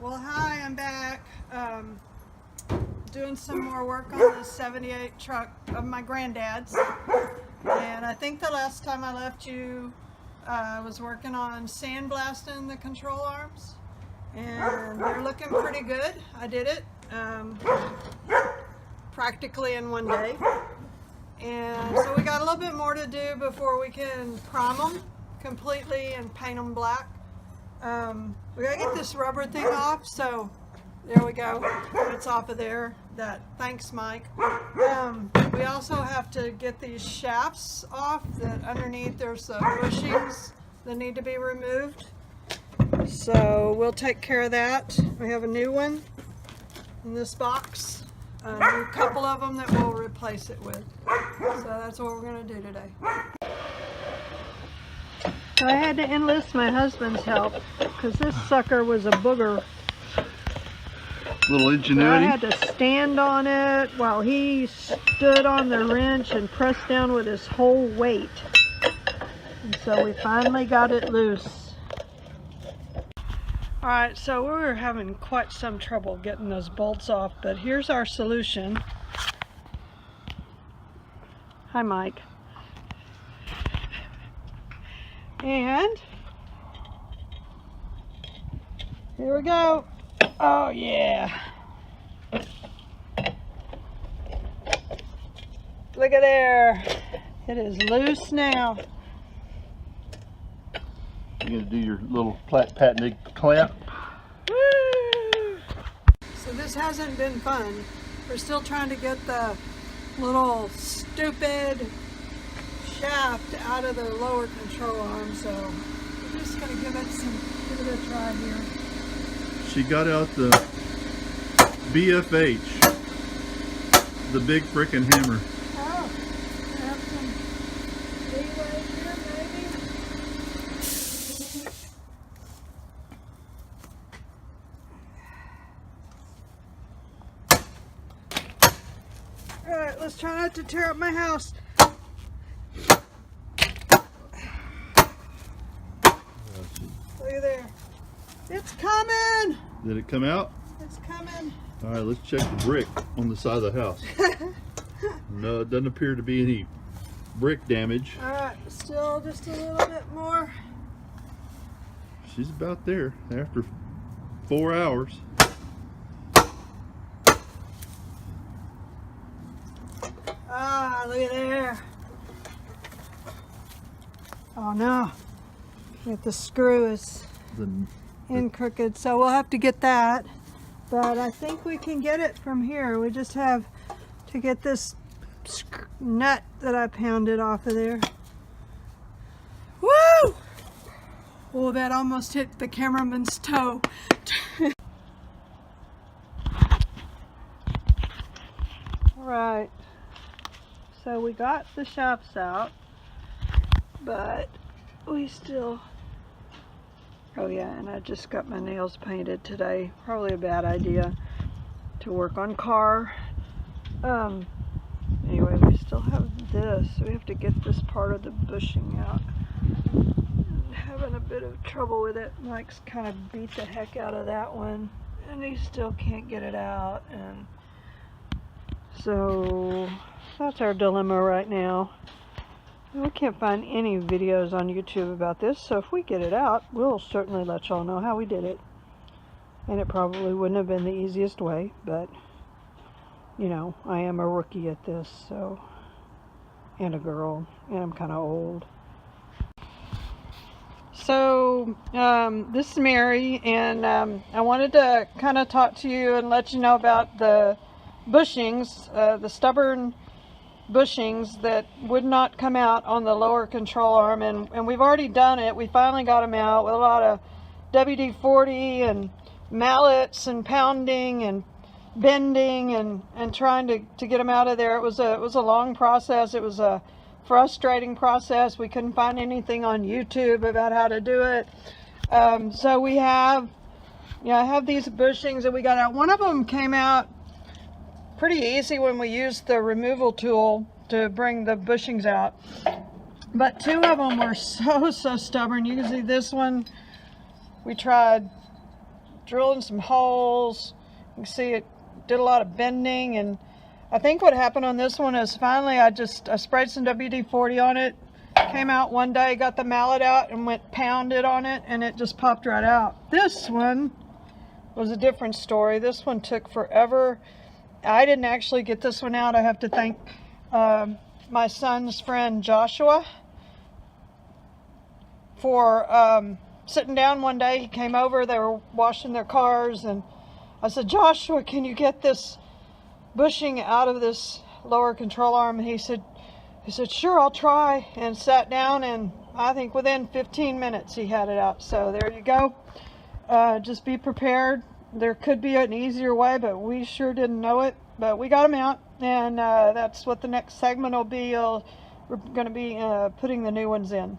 Well, hi, I'm back. Doing some more work on the 78 truck of my granddad's. And I think the last time I left you, I was working on sandblasting the control arms. And they're looking pretty good. I did it practically in one day. And so we got a little bit more to do before we can prime them completely and paint them black. We gotta get this rubber thing off, so there we go. It's off of there. Thanks, Mike. We also have to get these shafts off. That underneath there's the bushings that need to be removed. So we'll take care of that. We have a new one in this box. A new couple of them that we'll replace it with. So that's what we're gonna do today. So I had to enlist my husband's help because this sucker was a booger. Little ingenuity. So I had to stand on it while he stood on the wrench and pressed down with his whole weight. And so we finally got it loose. Alright, so we were having quite some trouble getting those bolts off, but here's our solution. Hi, Mike. And here we go. Oh yeah. Look at there. It is loose now. You're gonna do your little patented clamp. Woo! So this hasn't been fun. We're still trying to get the little stupid shaft out of the lower control arm, so we're just going to give it a try here. She got out the BFH, the big frickin' hammer. Oh, I have some leeway here maybe. Alright, let's try not to tear up my house. Look at there. It's coming! Did it come out? It's coming. Alright, let's check the brick on the side of the house. No, it doesn't appear to be any brick damage. Alright, still just a little bit more. She's about there after 4 hours. Ah, look at there. Oh no. The screw is in crooked, so we'll have to get that. But I think we can get it from here. We just have to get this nut that I pounded off of there. Woo! Oh, that almost hit the cameraman's toe. Alright, so we got the shafts out, but we still... Oh yeah, and I just got my nails painted today. Probably a bad idea to work on car. Anyway, we still have this. We have to get this part of the bushing out. I'm having a bit of trouble with it. Mike's kind of beat the heck out of that one, and he still can't get it out. And so that's our dilemma right now. We can't find any videos on YouTube about this, so if we get it out, we'll certainly let y'all know how we did it. And it probably wouldn't have been the easiest way, but, you know, I am a rookie at this, so, and a girl, and I'm kind of old. So, this is Mary, and I wanted to kind of talk to you and let you know about the bushings, the stubborn bushings that would not come out on the lower control arm, and we've already done it. We finally got them out with a lot of WD-40 and mallets and pounding and bending and trying to get them out of there. It was a long process. It was a frustrating process. We couldn't find anything on YouTube about how to do it. So we have, I have these bushings that we got out. One of them came out pretty easy when we used the removal tool to bring the bushings out, but two of them were so stubborn. You can see this one, we tried drilling some holes. You can see it did a lot of bending, and I think what happened on this one is finally I sprayed some WD-40 on it, came out one day, got the mallet out and went pounded on it, and it just popped right out. This one was a different story. This one took forever. I didn't actually get this one out. I have to thank my son's friend Joshua for sitting down one day. He came over, they were washing their cars, and I said, Joshua, can you get this bushing out of this lower control arm? And he said, sure, I'll try, and sat down, and I think within 15 minutes he had it out. So there you go. Just be prepared. There could be an easier way, but we sure didn't know it. But we got them out, and that's what the next segment will be. We're going to be putting the new ones in.